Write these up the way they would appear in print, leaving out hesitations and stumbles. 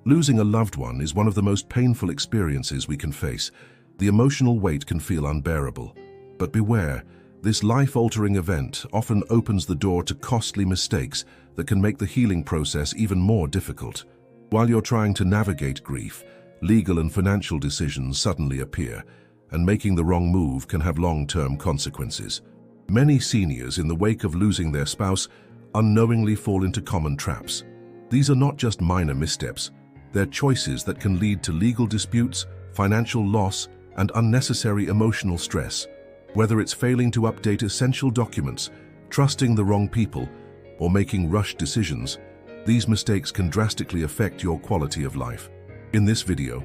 Losing a loved one is one of the most painful experiences we can face. The emotional weight can feel unbearable. But beware, this life-altering event often opens the door to costly mistakes that can make the healing process even more difficult. While you're trying to navigate grief, legal and financial decisions suddenly appear, and making the wrong move can have long-term consequences. Many seniors in the wake of losing their spouse unknowingly fall into common traps. These are not just minor missteps, they're choices that can lead to legal disputes, financial loss, and unnecessary emotional stress. Whether it's failing to update essential documents, trusting the wrong people, or making rushed decisions, these mistakes can drastically affect your quality of life. In this video,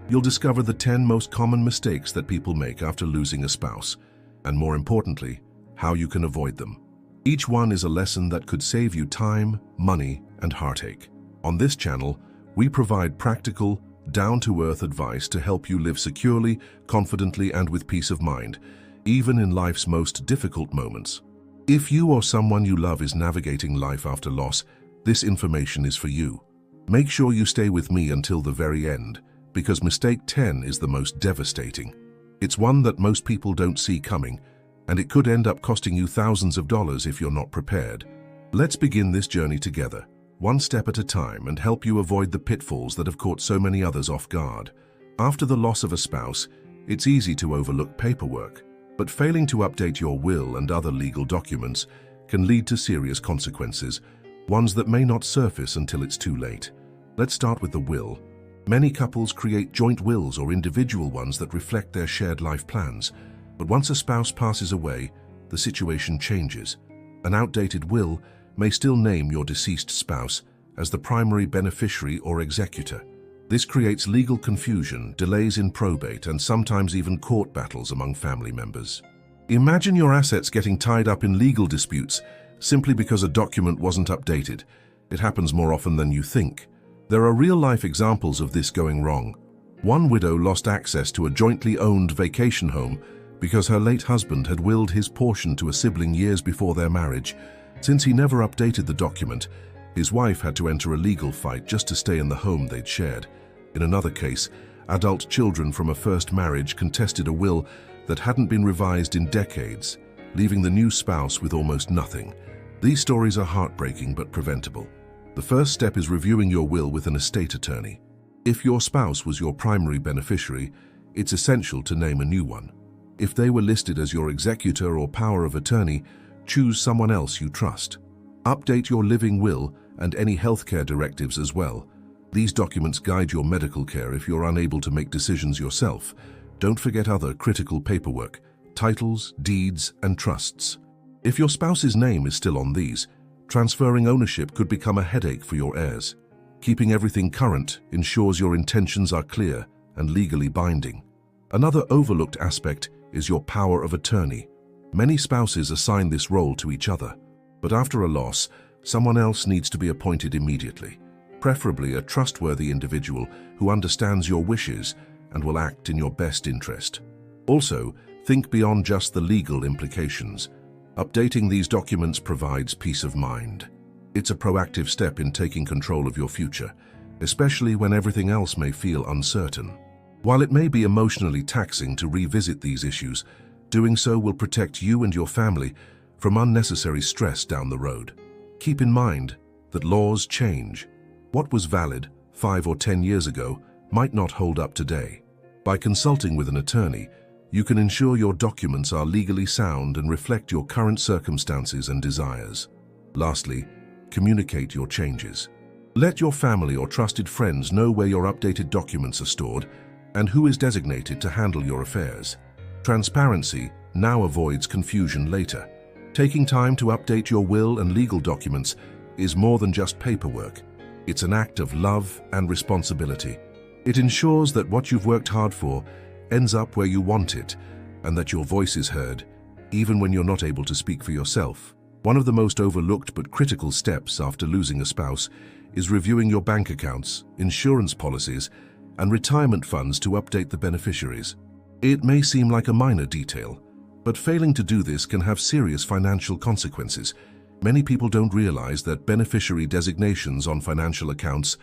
you'll discover the 10 most common mistakes that people make after losing a spouse, and more importantly, how you can avoid them. Each one is a lesson that could save you time, money, and heartache. On this channel, we provide practical, down-to-earth advice to help you live securely, confidently, and with peace of mind, even in life's most difficult moments. If you or someone you love is navigating life after loss, this information is for you. Make sure you stay with me until the very end, because mistake 10 is the most devastating. It's one that most people don't see coming, and it could end up costing you thousands of dollars if you're not prepared. Let's begin this journey together, one step at a time, and help you avoid the pitfalls that have caught so many others off guard. After the loss of a spouse, it's easy to overlook paperwork, but failing to update your will and other legal documents can lead to serious consequences, ones that may not surface until it's too late. Let's start with the will. Many couples create joint wills or individual ones that reflect their shared life plans, but once a spouse passes away, the situation changes. An outdated will may still name your deceased spouse as the primary beneficiary or executor. This creates legal confusion, delays in probate, and sometimes even court battles among family members. Imagine your assets getting tied up in legal disputes simply because a document wasn't updated. It happens more often than you think. There are real-life examples of this going wrong. One widow lost access to a jointly owned vacation home because her late husband had willed his portion to a sibling years before their marriage. Since he never updated the document, his wife had to enter a legal fight just to stay in the home they'd shared. In another case, adult children from a first marriage contested a will that hadn't been revised in decades, leaving the new spouse with almost nothing. These stories are heartbreaking but preventable. The first step is reviewing your will with an estate attorney. If your spouse was your primary beneficiary, it's essential to name a new one. If they were listed as your executor or power of attorney, choose someone else you trust. Update your living will and any healthcare directives as well. These documents guide your medical care if you're unable to make decisions yourself. Don't forget other critical paperwork, titles, deeds, and trusts. If your spouse's name is still on these, transferring ownership could become a headache for your heirs. Keeping everything current ensures your intentions are clear and legally binding. Another overlooked aspect is your power of attorney. Many spouses assign this role to each other, but after a loss, someone else needs to be appointed immediately, preferably a trustworthy individual who understands your wishes and will act in your best interest. Also, think beyond just the legal implications. Updating these documents provides peace of mind. It's a proactive step in taking control of your future, especially when everything else may feel uncertain. While it may be emotionally taxing to revisit these issues, doing so will protect you and your family from unnecessary stress down the road. Keep in mind that laws change. What was valid 5 or 10 years ago might not hold up today. By consulting with an attorney, you can ensure your documents are legally sound and reflect your current circumstances and desires. Lastly, communicate your changes. Let your family or trusted friends know where your updated documents are stored and who is designated to handle your affairs. Transparency now avoids confusion later. Taking time to update your will and legal documents is more than just paperwork. It's an act of love and responsibility. It ensures that what you've worked hard for ends up where you want it, and that your voice is heard, even when you're not able to speak for yourself. One of the most overlooked but critical steps after losing a spouse is reviewing your bank accounts, insurance policies, and retirement funds to update the beneficiaries. It may seem like a minor detail, but failing to do this can have serious financial consequences. Many people don't realize that beneficiary designations on financial accounts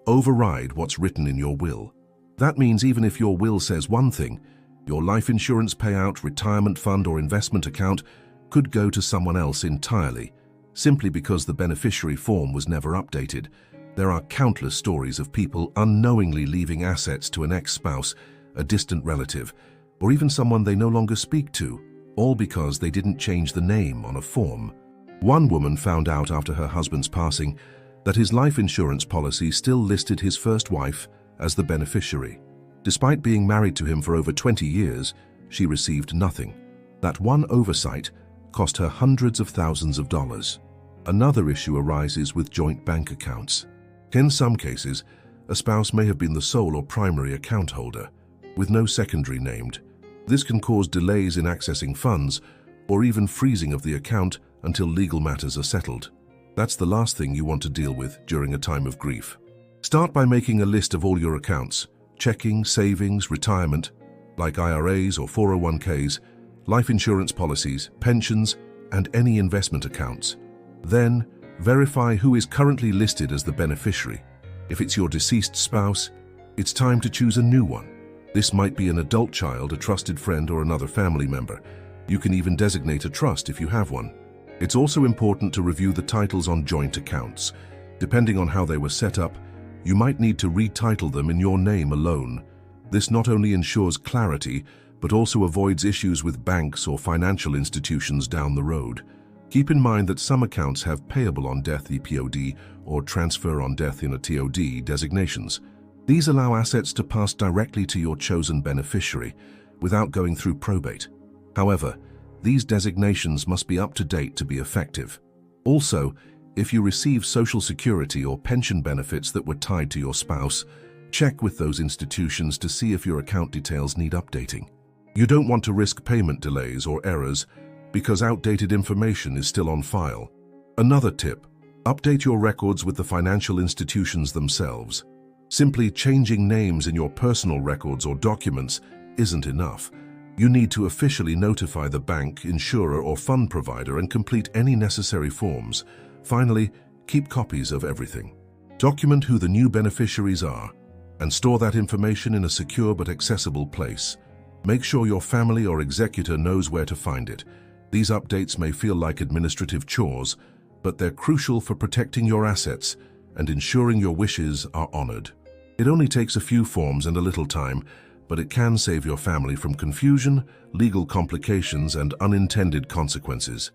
Override what's written in your will. That means even if your will says one thing, your life insurance payout, retirement fund, or investment account could go to someone else entirely, simply because the beneficiary form was never updated. There are countless stories of people unknowingly leaving assets to an ex-spouse, a distant relative, or even someone they no longer speak to, all because they didn't change the name on a form. One woman found out after her husband's passing that his life insurance policy still listed his first wife as the beneficiary. Despite being married to him for over 20 years, she received nothing. That one oversight cost her hundreds of thousands of dollars. Another issue arises with joint bank accounts. In some cases, a spouse may have been the sole or primary account holder, with no secondary named. This can cause delays in accessing funds or even freezing of the account until legal matters are settled. That's the last thing you want to deal with during a time of grief. Start by making a list of all your accounts: checking, savings, retirement, like IRAs or 401ks, life insurance policies, pensions, and any investment accounts. Then, verify who is currently listed as the beneficiary. If it's your deceased spouse, it's time to choose a new one. This might be an adult child, a trusted friend, or another family member. You can even designate a trust if you have one. It's also important to review the titles on joint accounts. Depending on how they were set up, you might need to retitle them in your name alone. This not only ensures clarity, but also avoids issues with banks or financial institutions down the road. Keep in mind that some accounts have payable on death (EPOD) or transfer on death in a TOD designations. These allow assets to pass directly to your chosen beneficiary without going through probate. However, these designations must be up to date to be effective. Also, if you receive Social Security or pension benefits that were tied to your spouse, check with those institutions to see if your account details need updating. You don't want to risk payment delays or errors because outdated information is still on file. Another tip: update your records with the financial institutions themselves. Simply changing names in your personal records or documents isn't enough. You need to officially notify the bank, insurer, or fund provider and complete any necessary forms. Finally, keep copies of everything. Document who the new beneficiaries are and store that information in a secure but accessible place. Make sure your family or executor knows where to find it. These updates may feel like administrative chores, but they're crucial for protecting your assets and ensuring your wishes are honored. It only takes a few forms and a little time, but it can save your family from confusion, legal complications, and unintended consequences.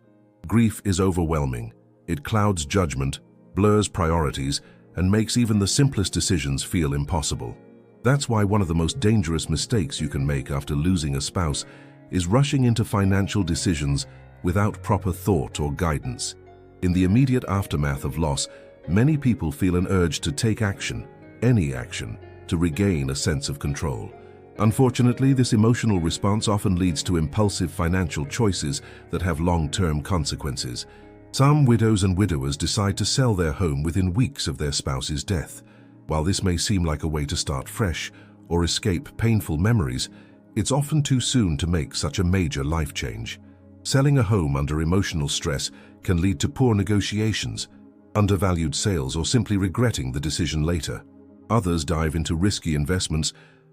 Grief is overwhelming. It clouds judgment, blurs priorities, and makes even the simplest decisions feel impossible. That's why one of the most dangerous mistakes you can make after losing a spouse is rushing into financial decisions without proper thought or guidance. In the immediate aftermath of loss, many people feel an urge to take action, any action, to regain a sense of control. Unfortunately, this emotional response often leads to impulsive financial choices that have long-term consequences. Some widows and widowers decide to sell their home within weeks of their spouse's death. While this may seem like a way to start fresh or escape painful memories, it's often too soon to make such a major life change. Selling a home under emotional stress can lead to poor negotiations, undervalued sales, or simply regretting the decision later. Others dive into risky investments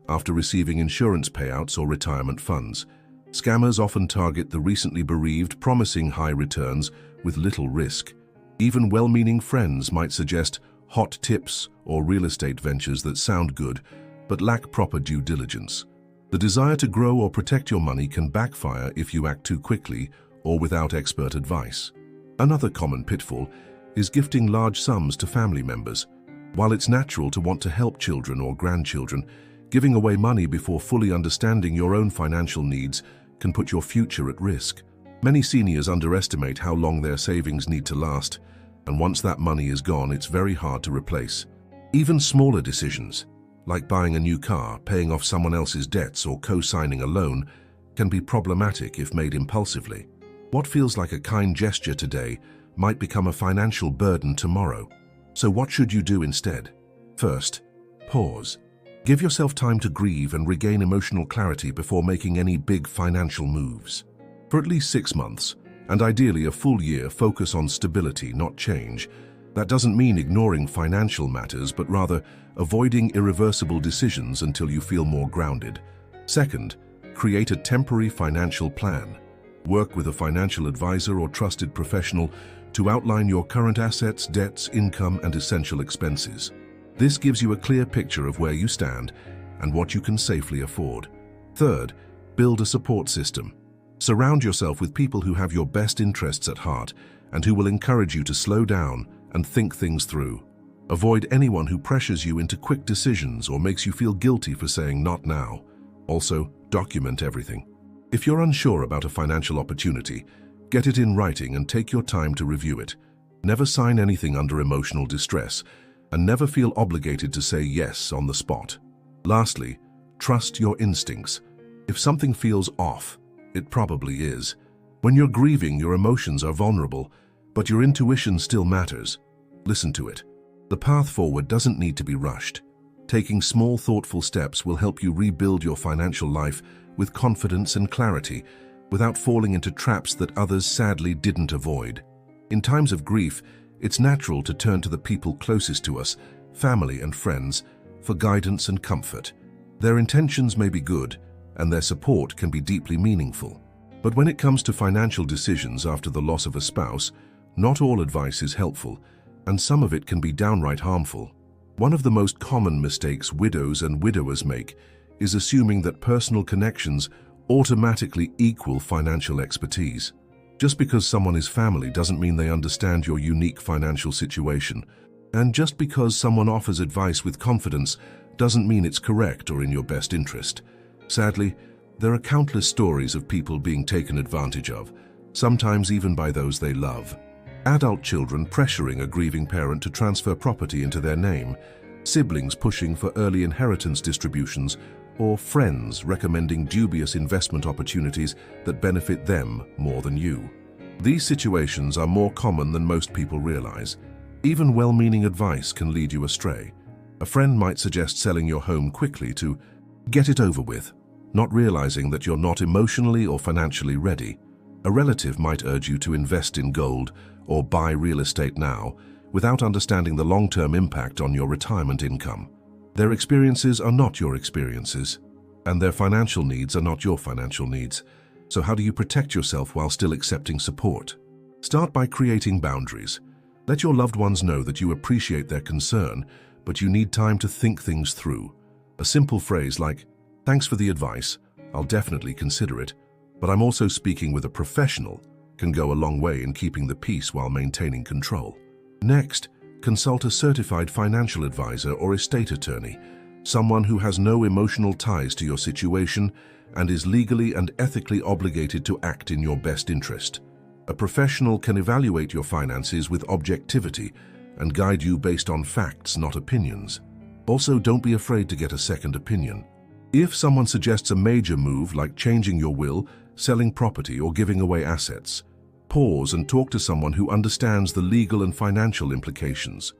after receiving insurance payouts or retirement funds. Scammers often target the recently bereaved, promising high returns with little risk. Even well-meaning friends might suggest hot tips or real estate ventures that sound good but lack proper due diligence. The desire to grow or protect your money can backfire if you act too quickly or without expert advice. Another common pitfall is gifting large sums to family members. While it's natural to want to help children or grandchildren, giving away money before fully understanding your own financial needs can put your future at risk. Many seniors underestimate how long their savings need to last, and once that money is gone, it's very hard to replace. Even smaller decisions, like buying a new car, paying off someone else's debts, or co-signing a loan, can be problematic if made impulsively. What feels like a kind gesture today might become a financial burden tomorrow. So what should you do instead? First, pause. Give yourself time to grieve and regain emotional clarity before making any big financial moves. For at least 6 months, and ideally a full year, focus on stability, not change. That doesn't mean ignoring financial matters, but rather avoiding irreversible decisions until you feel more grounded. Second, create a temporary financial plan. Work with a financial advisor or trusted professional to outline your current assets, debts, income, and essential expenses. This gives you a clear picture of where you stand and what you can safely afford. Third, build a support system. Surround yourself with people who have your best interests at heart and who will encourage you to slow down and think things through. Avoid anyone who pressures you into quick decisions or makes you feel guilty for saying not now. Also, document everything. If you're unsure about a financial opportunity, get it in writing and take your time to review it. Never sign anything under emotional distress, and never feel obligated to say yes on the spot. Lastly, trust your instincts. If something feels off, it probably is. When you're grieving, your emotions are vulnerable, but your intuition still matters. Listen to it. The path forward doesn't need to be rushed. Taking small, thoughtful steps will help you rebuild your financial life with confidence and clarity, without falling into traps that others sadly didn't avoid. In times of grief, it's natural to turn to the people closest to us, family and friends, for guidance and comfort. Their intentions may be good, and their support can be deeply meaningful. But when it comes to financial decisions after the loss of a spouse, not all advice is helpful, and some of it can be downright harmful. One of the most common mistakes widows and widowers make is assuming that personal connections automatically equal financial expertise. Just because someone is family doesn't mean they understand your unique financial situation. And just because someone offers advice with confidence doesn't mean it's correct or in your best interest. Sadly, there are countless stories of people being taken advantage of, sometimes even by those they love. Adult children pressuring a grieving parent to transfer property into their name, siblings pushing for early inheritance distributions, or friends recommending dubious investment opportunities that benefit them more than you. These situations are more common than most people realize. Even well-meaning advice can lead you astray. A friend might suggest selling your home quickly to get it over with, not realizing that you're not emotionally or financially ready. A relative might urge you to invest in gold or buy real estate now, without understanding the long-term impact on your retirement income. Their experiences are not your experiences, and their financial needs are not your financial needs. So how do you protect yourself while still accepting support? Start by creating boundaries. Let your loved ones know that you appreciate their concern, but you need time to think things through. A simple phrase like, "Thanks for the advice, I'll definitely consider it, but I'm also speaking with a professional," can go a long way in keeping the peace while maintaining control. Next, consult a certified financial advisor or estate attorney, someone who has no emotional ties to your situation and is legally and ethically obligated to act in your best interest. A professional can evaluate your finances with objectivity and guide you based on facts, not opinions. Also, don't be afraid to get a second opinion. If someone suggests a major move like changing your will, selling property, or giving away assets, pause and talk to someone who understands the legal and financial implications.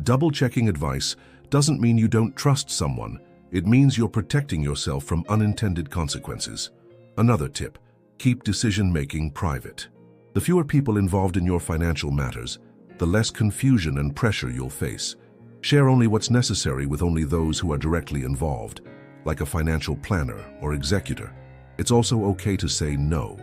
Double-checking advice doesn't mean you don't trust someone. It means you're protecting yourself from unintended consequences. Another tip, keep decision-making private. The fewer people involved in your financial matters, the less confusion and pressure you'll face. Share only what's necessary with only those who are directly involved, like a financial planner or executor. It's also okay to say no.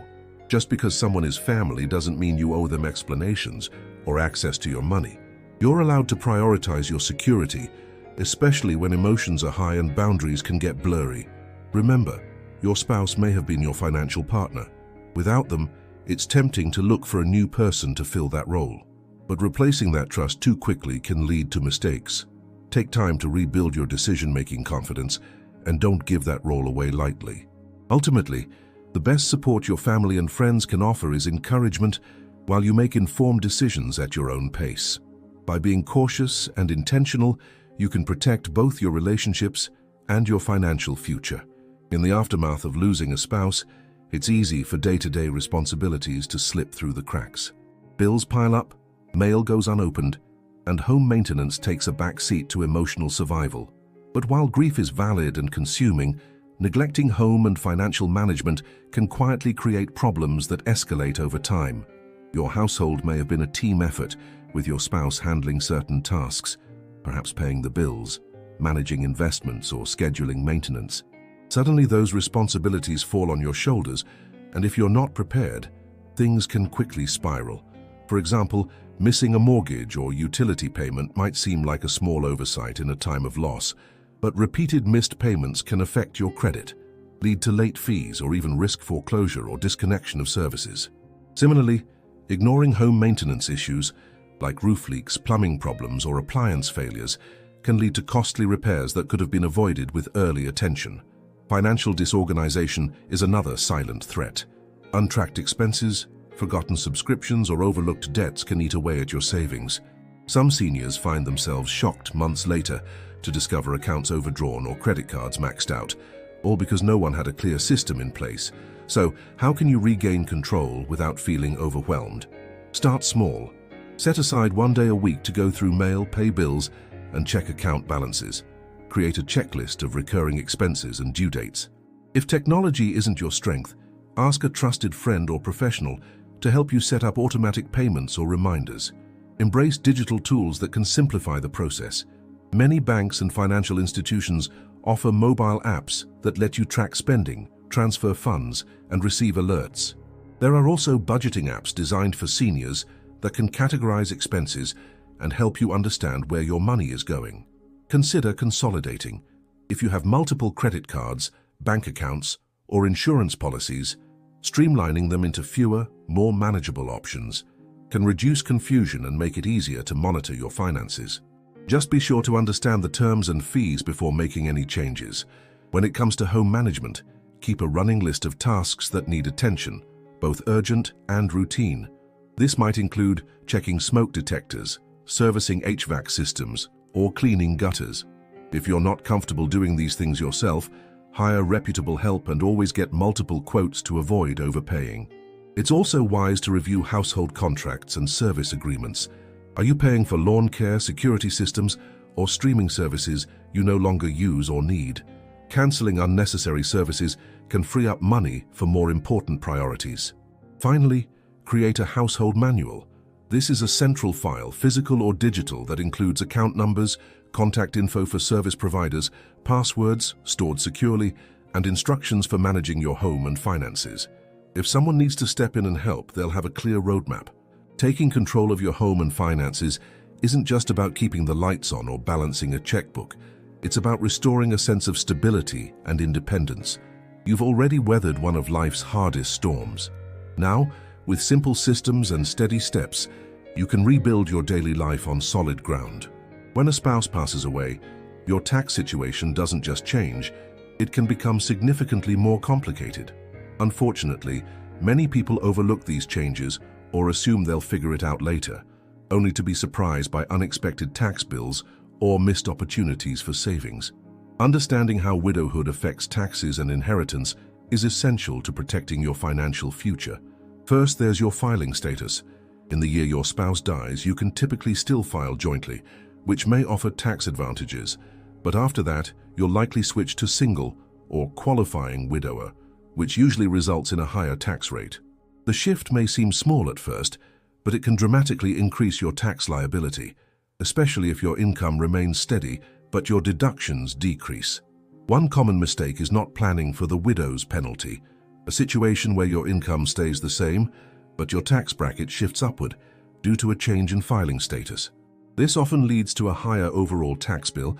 Just because someone is family doesn't mean you owe them explanations or access to your money. You're allowed to prioritize your security, especially when emotions are high and boundaries can get blurry. Remember, your spouse may have been your financial partner. Without them, it's tempting to look for a new person to fill that role. But replacing that trust too quickly can lead to mistakes. Take time to rebuild your decision-making confidence and don't give that role away lightly. Ultimately, the best support your family and friends can offer is encouragement while you make informed decisions at your own pace. By being cautious and intentional, you can protect both your relationships and your financial future. In the aftermath of losing a spouse, it's easy for day-to-day responsibilities to slip through the cracks. Bills pile up, mail goes unopened, and home maintenance takes a back seat to emotional survival. But while grief is valid and consuming, neglecting home and financial management can quietly create problems that escalate over time. Your household may have been a team effort, with your spouse handling certain tasks, perhaps paying the bills, managing investments, or scheduling maintenance. Suddenly those responsibilities fall on your shoulders, and if you're not prepared, things can quickly spiral. For example, missing a mortgage or utility payment might seem like a small oversight in a time of loss, but repeated missed payments can affect your credit, lead to late fees, or even risk foreclosure or disconnection of services. Similarly, ignoring home maintenance issues like roof leaks, plumbing problems, or appliance failures can lead to costly repairs that could have been avoided with early attention. Financial disorganization is another silent threat. Untracked expenses, forgotten subscriptions, or overlooked debts can eat away at your savings. Some seniors find themselves shocked months later to discover accounts overdrawn or credit cards maxed out, all because no one had a clear system in place. So, how can you regain control without feeling overwhelmed? Start small. Set aside one day a week to go through mail, pay bills, and check account balances. Create a checklist of recurring expenses and due dates. If technology isn't your strength, ask a trusted friend or professional to help you set up automatic payments or reminders. Embrace digital tools that can simplify the process. Many banks and financial institutions offer mobile apps that let you track spending, transfer funds, and receive alerts. There are also budgeting apps designed for seniors that can categorize expenses and help you understand where your money is going. Consider consolidating. If you have multiple credit cards, bank accounts, or insurance policies, streamlining them into fewer, more manageable options can reduce confusion and make it easier to monitor your finances. Just be sure to understand the terms and fees before making any changes. When it comes to home management, keep a running list of tasks that need attention, both urgent and routine. This might include checking smoke detectors, servicing HVAC systems, or cleaning gutters. If you're not comfortable doing these things yourself, hire reputable help and always get multiple quotes to avoid overpaying. It's also wise to review household contracts and service agreements. Are you paying for lawn care, security systems, or streaming services you no longer use or need? Canceling unnecessary services can free up money for more important priorities. Finally, create a household manual. This is a central file, physical or digital, that includes account numbers, contact info for service providers, passwords stored securely, and instructions for managing your home and finances. If someone needs to step in and help, they'll have a clear roadmap. Taking control of your home and finances isn't just about keeping the lights on or balancing a checkbook. It's about restoring a sense of stability and independence. You've already weathered one of life's hardest storms. Now, with simple systems and steady steps, you can rebuild your daily life on solid ground. When a spouse passes away, your tax situation doesn't just change, it can become significantly more complicated. Unfortunately, many people overlook these changes or assume they'll figure it out later, only to be surprised by unexpected tax bills or missed opportunities for savings. Understanding how widowhood affects taxes and inheritance is essential to protecting your financial future. First, there's your filing status. In the year your spouse dies, you can typically still file jointly, which may offer tax advantages, but after that, you'll likely switch to single or qualifying widower, which usually results in a higher tax rate. The shift may seem small at first, but it can dramatically increase your tax liability, especially if your income remains steady but your deductions decrease. One common mistake is not planning for the widow's penalty, a situation where your income stays the same, but your tax bracket shifts upward due to a change in filing status. This often leads to a higher overall tax bill,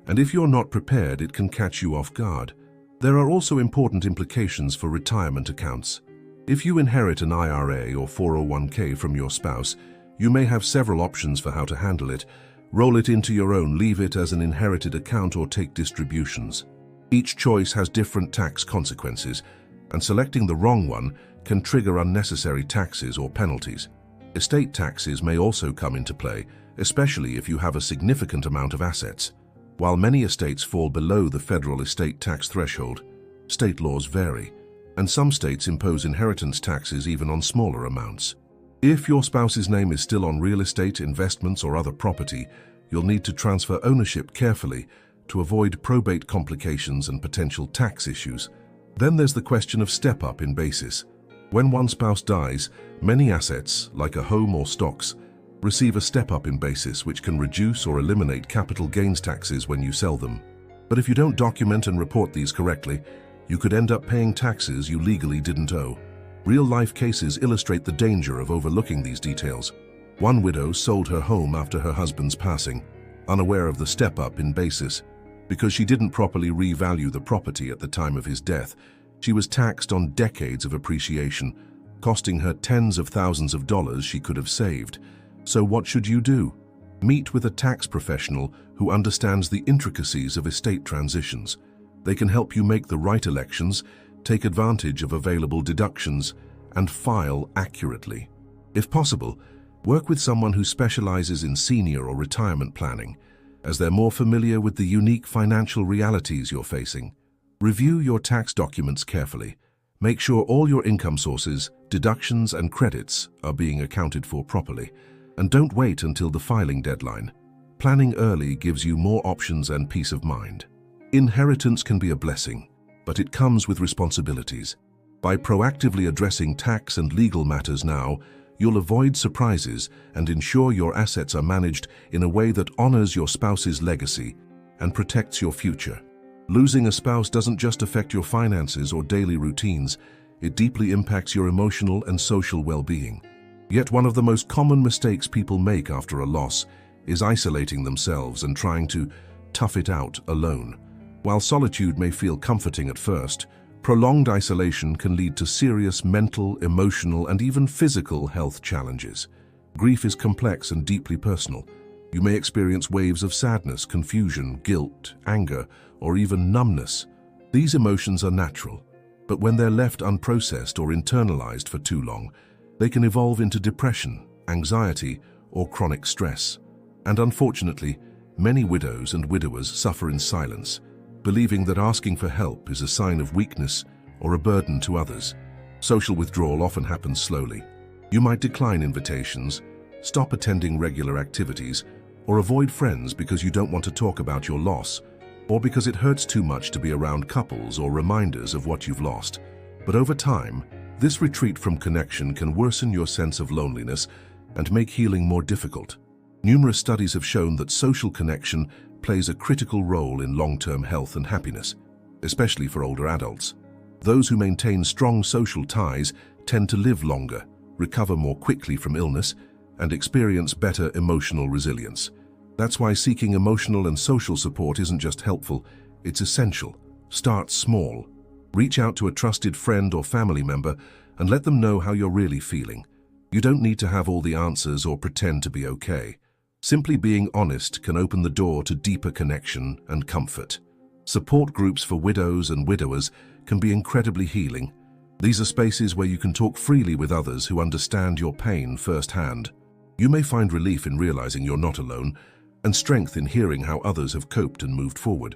and if you're not prepared, it can catch you off guard. There are also important implications for retirement accounts. If you inherit an IRA or 401k from your spouse, you may have several options for how to handle it. Roll it into your own, leave it as an inherited account, or take distributions. Each choice has different tax consequences, and selecting the wrong one can trigger unnecessary taxes or penalties. Estate taxes may also come into play, especially if you have a significant amount of assets. While many estates fall below the federal estate tax threshold, state laws vary, and some states impose inheritance taxes even on smaller amounts. If your spouse's name is still on real estate, investments, or other property, you'll need to transfer ownership carefully to avoid probate complications and potential tax issues. Then there's the question of step-up in basis. When one spouse dies, many assets, like a home or stocks, Receive a step-up in basis which can reduce or eliminate capital gains taxes when you sell them. But if you don't document and report these correctly, you could end up paying taxes you legally didn't owe. Real-life cases illustrate the danger of overlooking these details. One widow sold her home after her husband's passing, unaware of the step-up in basis. Because she didn't properly revalue the property at the time of his death, she was taxed on decades of appreciation, costing her tens of thousands of dollars she could have saved. So what should you do? Meet with a tax professional who understands the intricacies of estate transitions. They can help you make the right elections, take advantage of available deductions, and file accurately. If possible, work with someone who specializes in senior or retirement planning, as they're more familiar with the unique financial realities you're facing. Review your tax documents carefully. Make sure all your income sources, deductions, and credits are being accounted for properly. And don't wait until the filing deadline. Planning early gives you more options and peace of mind. Inheritance can be a blessing, but it comes with responsibilities. By proactively addressing tax and legal matters now, you'll avoid surprises and ensure your assets are managed in a way that honors your spouse's legacy and protects your future. Losing a spouse doesn't just affect your finances or daily routines, it deeply impacts your emotional and social well-being. Yet one of the most common mistakes people make after a loss is isolating themselves and trying to tough it out alone. While solitude may feel comforting at first, prolonged isolation can lead to serious mental, emotional, and even physical health challenges. Grief is complex and deeply personal. You may experience waves of sadness, confusion, guilt, anger, or even numbness. These emotions are natural, but when they're left unprocessed or internalized for too long, they can evolve into depression, anxiety, or chronic stress. And unfortunately, many widows and widowers suffer in silence, believing that asking for help is a sign of weakness or a burden to others. Social withdrawal often happens slowly. You might decline invitations, stop attending regular activities, or avoid friends because you don't want to talk about your loss, or because it hurts too much to be around couples or reminders of what you've lost. But over time, this retreat from connection can worsen your sense of loneliness and make healing more difficult. Numerous studies have shown that social connection plays a critical role in long-term health and happiness, especially for older adults. Those who maintain strong social ties tend to live longer, recover more quickly from illness, and experience better emotional resilience. That's why seeking emotional and social support isn't just helpful, it's essential. Start small. Reach out to a trusted friend or family member and let them know how you're really feeling. You don't need to have all the answers or pretend to be okay. Simply being honest can open the door to deeper connection and comfort. Support groups for widows and widowers can be incredibly healing. These are spaces where you can talk freely with others who understand your pain firsthand. You may find relief in realizing you're not alone and strength in hearing how others have coped and moved forward.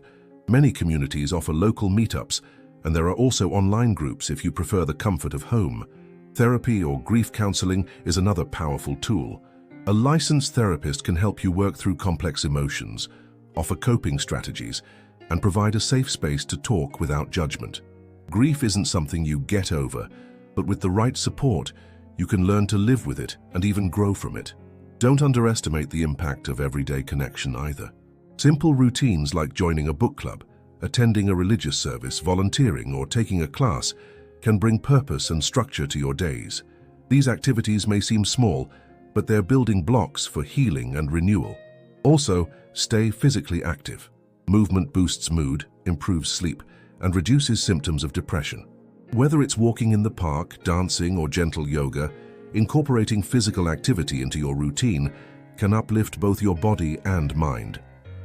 Many communities offer local meetups, and there are also online groups if you prefer the comfort of home. Therapy or grief counseling is another powerful tool. A licensed therapist can help you work through complex emotions, offer coping strategies, and provide a safe space to talk without judgment. Grief isn't something you get over, but with the right support, you can learn to live with it and even grow from it. Don't underestimate the impact of everyday connection either. Simple routines like joining a book club, attending a religious service, volunteering, or taking a class can bring purpose and structure to your days. These activities may seem small, but they're building blocks for healing and renewal. Also, stay physically active. Movement boosts mood, improves sleep, and reduces symptoms of depression. Whether it's walking in the park, dancing, or gentle yoga, incorporating physical activity into your routine can uplift both your body and mind.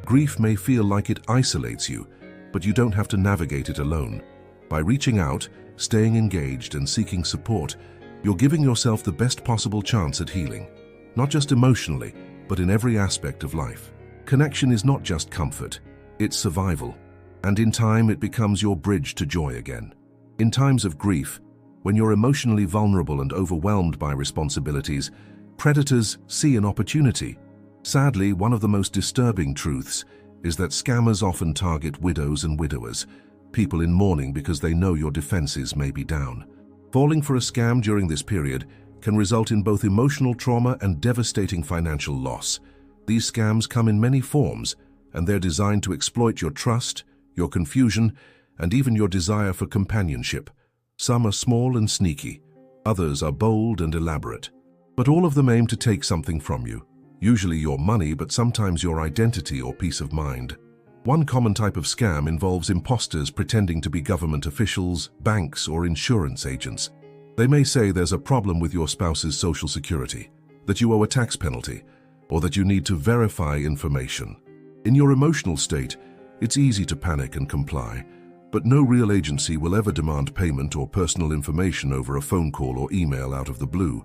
Grief may feel like it isolates you, but you don't have to navigate it alone. By reaching out, staying engaged, and seeking support, you're giving yourself the best possible chance at healing, not just emotionally, but in every aspect of life. Connection is not just comfort, it's survival, and in time it becomes your bridge to joy again. In times of grief, when you're emotionally vulnerable and overwhelmed by responsibilities, predators see an opportunity. Sadly, one of the most disturbing truths is that scammers often target widows and widowers, people in mourning because they know your defenses may be down. Falling for a scam during this period can result in both emotional trauma and devastating financial loss. These scams come in many forms, and they're designed to exploit your trust, your confusion, and even your desire for companionship. Some are small and sneaky, others are bold and elaborate. But all of them aim to take something from you, usually your money, but sometimes your identity or peace of mind. One common type of scam involves imposters pretending to be government officials, banks, or insurance agents. They may say there's a problem with your spouse's social security, that you owe a tax penalty, or that you need to verify information. In your emotional state, it's easy to panic and comply, but no real agency will ever demand payment or personal information over a phone call or email out of the blue.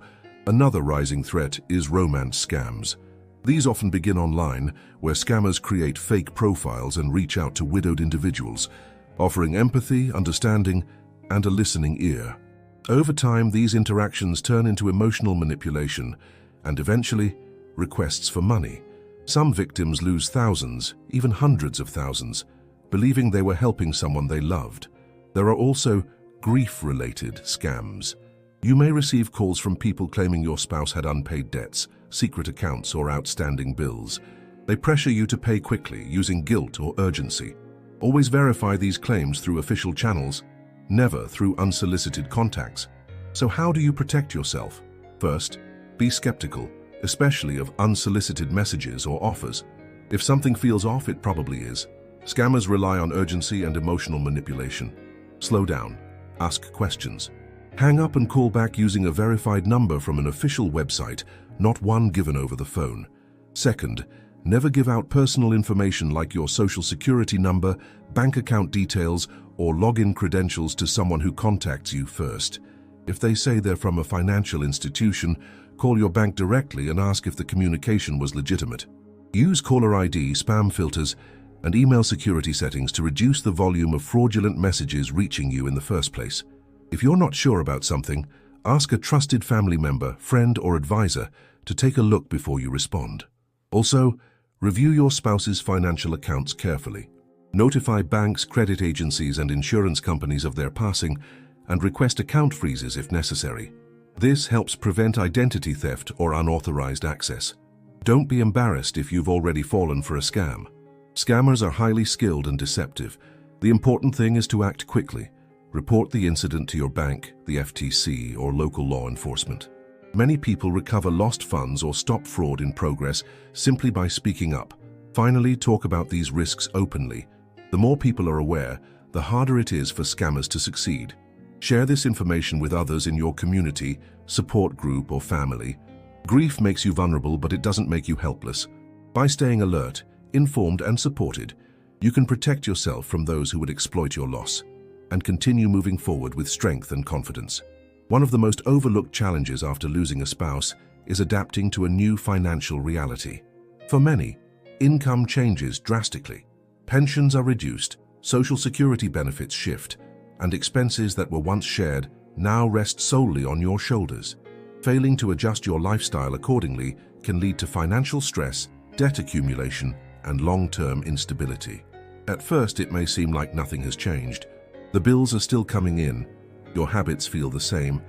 Another rising threat is romance scams. These often begin online, where scammers create fake profiles and reach out to widowed individuals, offering empathy, understanding, and a listening ear. Over time, these interactions turn into emotional manipulation and eventually requests for money. Some victims lose thousands, even hundreds of thousands, believing they were helping someone they loved. There are also grief-related scams. You may receive calls from people claiming your spouse had unpaid debts, secret accounts, or outstanding bills. They pressure you to pay quickly, using guilt or urgency. Always verify these claims through official channels, never through unsolicited contacts. So how do you protect yourself? First, be skeptical, especially of unsolicited messages or offers. If something feels off, it probably is. Scammers rely on urgency and emotional manipulation. Slow down. Ask questions. Hang up and call back using a verified number from an official website, not one given over the phone. Second, never give out personal information like your social security number, bank account details, or login credentials to someone who contacts you first. If they say they're from a financial institution, call your bank directly and ask if the communication was legitimate. Use caller ID, spam filters, and email security settings to reduce the volume of fraudulent messages reaching you in the first place. If you're not sure about something, ask a trusted family member, friend, or advisor to take a look before you respond. Also, review your spouse's financial accounts carefully. Notify banks, credit agencies, and insurance companies of their passing, and request account freezes if necessary. This helps prevent identity theft or unauthorized access. Don't be embarrassed if you've already fallen for a scam. Scammers are highly skilled and deceptive. The important thing is to act quickly. Report the incident to your bank, the FTC, or local law enforcement. Many people recover lost funds or stop fraud in progress simply by speaking up. Finally, talk about these risks openly. The more people are aware, the harder it is for scammers to succeed. Share this information with others in your community, support group, or family. Grief makes you vulnerable, but it doesn't make you helpless. By staying alert, informed, and supported, you can protect yourself from those who would exploit your loss and continue moving forward with strength and confidence. One of the most overlooked challenges after losing a spouse is adapting to a new financial reality. For many, income changes drastically. Pensions are reduced, social security benefits shift, and expenses that were once shared now rest solely on your shoulders. Failing to adjust your lifestyle accordingly can lead to financial stress, debt accumulation, and long-term instability. At first, it may seem like nothing has changed. The bills are still coming in, your habits feel the same,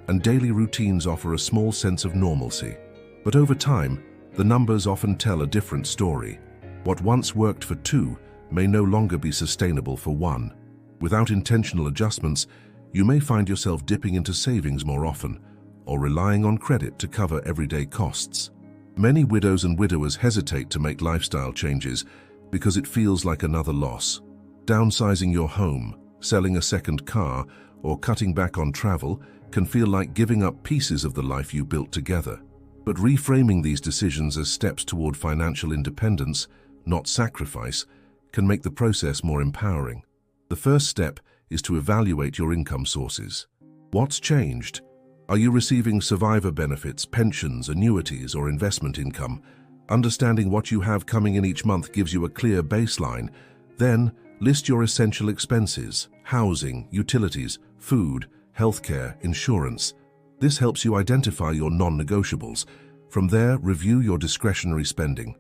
and daily routines offer a small sense of normalcy. But over time, the numbers often tell a different story. What once worked for two may no longer be sustainable for one. Without intentional adjustments, you may find yourself dipping into savings more often, or relying on credit to cover everyday costs. Many widows and widowers hesitate to make lifestyle changes because it feels like another loss. Downsizing your home, selling a second car, or cutting back on travel can feel like giving up pieces of the life you built together. But reframing these decisions as steps toward financial independence, not sacrifice, can make the process more empowering. The first step is to evaluate your income sources. What's changed? Are you receiving survivor benefits, pensions, annuities, or investment income? Understanding what you have coming in each month gives you a clear baseline. Then, list your essential expenses: housing, utilities, food, healthcare, insurance. This helps you identify your non-negotiables. From there, review your discretionary spending.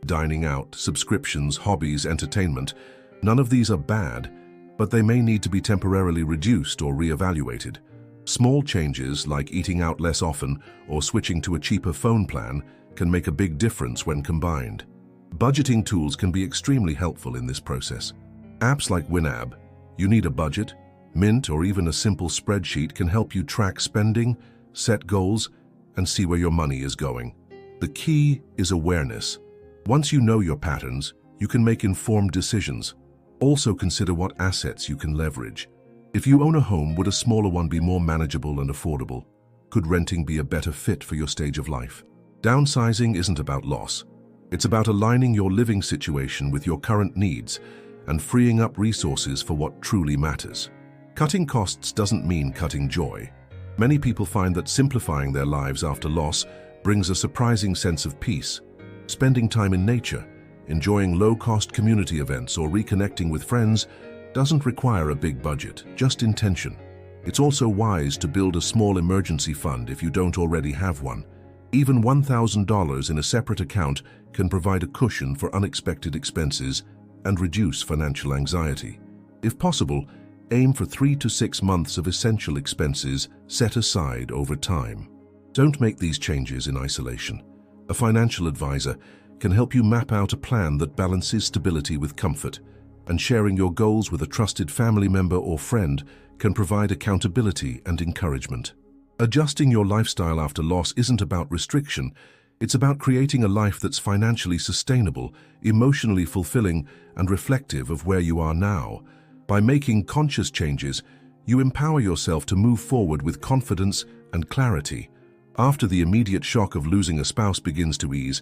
Dining out, subscriptions, hobbies, entertainment. None of these are bad, but they may need to be temporarily reduced or reevaluated. Small changes like eating out less often or switching to a cheaper phone plan can make a big difference when combined. Budgeting tools can be extremely helpful in this process. Apps like WinAb, You Need a Budget, Mint, or even a simple spreadsheet can help you track spending, set goals, and see where your money is going. The key is awareness. Once you know your patterns, you can make informed decisions. Also consider what assets you can leverage. If you own a home, would a smaller one be more manageable and affordable? Could renting be a better fit for your stage of life? Downsizing isn't about loss. It's about aligning your living situation with your current needs and freeing up resources for what truly matters. Cutting costs doesn't mean cutting joy. Many people find that simplifying their lives after loss brings a surprising sense of peace. Spending time in nature, enjoying low-cost community events, or reconnecting with friends doesn't require a big budget, just intention. It's also wise to build a small emergency fund if you don't already have one. Even $1,000 in a separate account can provide a cushion for unexpected expenses and reduce financial anxiety. If possible, aim for 3 to 6 months of essential expenses set aside over time. Don't make these changes in isolation. A financial advisor can help you map out a plan that balances stability with comfort, and sharing your goals with a trusted family member or friend can provide accountability and encouragement. Adjusting your lifestyle after loss isn't about restriction. It's about creating a life that's financially sustainable, emotionally fulfilling, and reflective of where you are now. By making conscious changes, you empower yourself to move forward with confidence and clarity. After the immediate shock of losing a spouse begins to ease,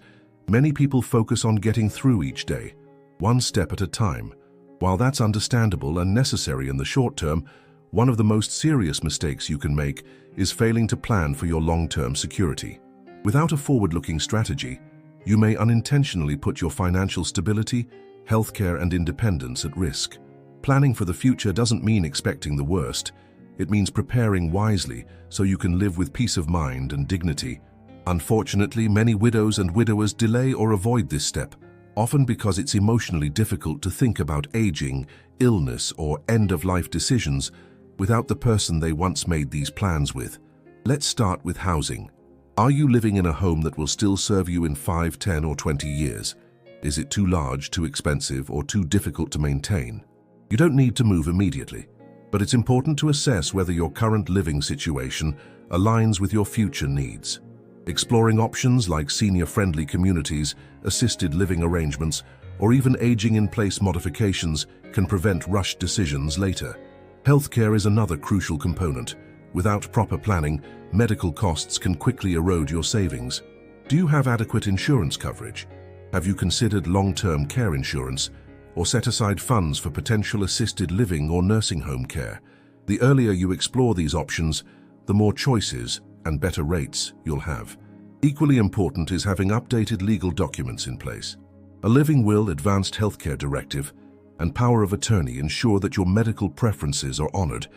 many people focus on getting through each day, one step at a time. While that's understandable and necessary in the short term, one of the most serious mistakes you can make is failing to plan for your long-term security. Without a forward-looking strategy, you may unintentionally put your financial stability, healthcare, and independence at risk. Planning for the future doesn't mean expecting the worst. It means preparing wisely so you can live with peace of mind and dignity. Unfortunately, many widows and widowers delay or avoid this step, often because it's emotionally difficult to think about aging, illness, or end-of-life decisions without the person they once made these plans with. Let's start with housing. Are you living in a home that will still serve you in 5, 10, or 20 years? Is it too large, too expensive, or too difficult to maintain? You don't need to move immediately, but it's important to assess whether your current living situation aligns with your future needs. Exploring options like senior-friendly communities, assisted living arrangements, or even aging-in-place modifications can prevent rushed decisions later. Healthcare is another crucial component. Without proper planning, medical costs can quickly erode your savings. Do you have adequate insurance coverage? Have you considered long-term care insurance, or set aside funds for potential assisted living or nursing home care? The earlier you explore these options, the more choices and better rates you'll have. Equally important is having updated legal documents in place. A living will, advanced healthcare directive, and power of attorney ensure that your medical preferences are honored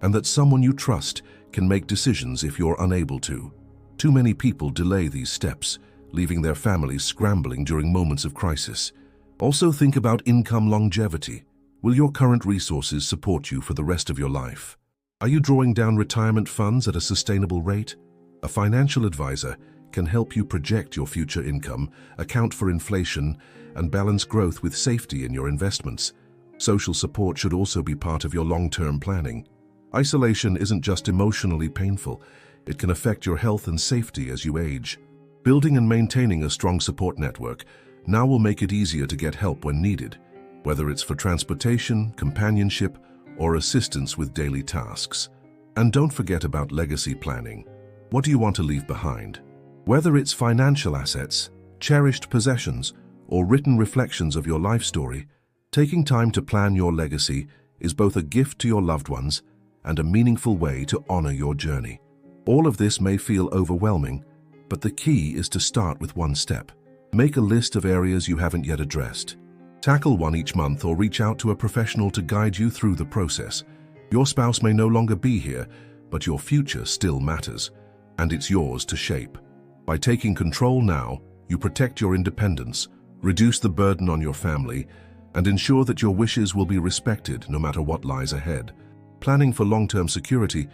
and that someone you trust can make decisions if you're unable to. Too many people delay these steps, leaving their families scrambling during moments of crisis. Also think about income longevity. Will your current resources support you for the rest of your life? Are you drawing down retirement funds at a sustainable rate? A financial advisor can help you project your future income, account for inflation, and balance growth with safety in your investments. Social support should also be part of your long-term planning. Isolation isn't just emotionally painful, it can affect your health and safety as you age. Building and maintaining a strong support network now will make it easier to get help when needed, whether it's for transportation, companionship, or assistance with daily tasks. And don't forget about legacy planning. What do you want to leave behind? Whether it's financial assets, cherished possessions, or written reflections of your life story, taking time to plan your legacy is both a gift to your loved ones and a meaningful way to honor your journey. All of this may feel overwhelming, but the key is to start with one step. Make a list of areas you haven't yet addressed. Tackle one each month or reach out to a professional to guide you through the process. Your spouse may no longer be here, but your future still matters, and it's yours to shape. By taking control now, you protect your independence, reduce the burden on your family, and ensure that your wishes will be respected no matter what lies ahead. Planning for long-term security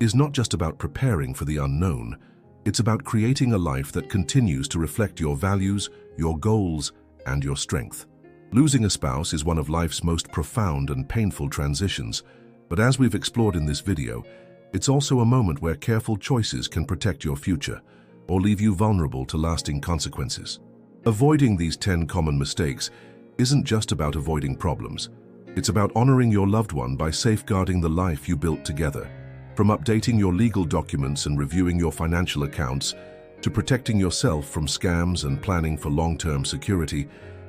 is not just about preparing for the unknown. It's about creating a life that continues to reflect your values, your goals, and your strength. Losing a spouse is one of life's most profound and painful transitions, but as we've explored in this video, it's also a moment where careful choices can protect your future or leave you vulnerable to lasting consequences. Avoiding these 10 common mistakes isn't just about avoiding problems. It's about honoring your loved one by safeguarding the life you built together. From updating your legal documents and reviewing your financial accounts, to protecting yourself from scams and planning for long-term security,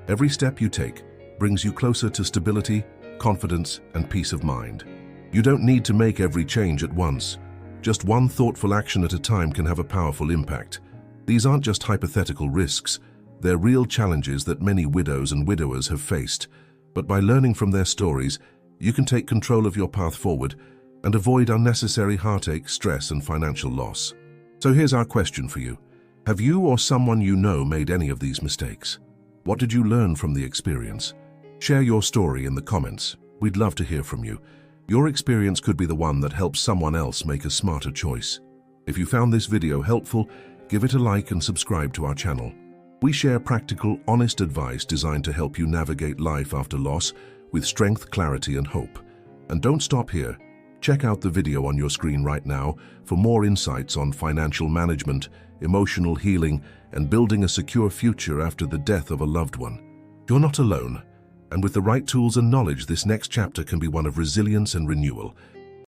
every step you take brings you closer to stability, confidence, and peace of mind. You don't need to make every change at once. Just one thoughtful action at a time can have a powerful impact. These aren't just hypothetical risks, they're real challenges that many widows and widowers have faced. But by learning from their stories, you can take control of your path forward and avoid unnecessary heartache, stress, and financial loss. So here's our question for you. Have you or someone you know made any of these mistakes? What did you learn from the experience? Share your story in the comments. We'd love to hear from you. Your experience could be the one that helps someone else make a smarter choice. If you found this video helpful, give it a like and subscribe to our channel. We share practical, honest advice designed to help you navigate life after loss with strength, clarity, and hope. And don't stop here. Check out the video on your screen right now for more insights on financial management, emotional healing, and building a secure future after the death of a loved one. You're not alone, and with the right tools and knowledge, this next chapter can be one of resilience and renewal.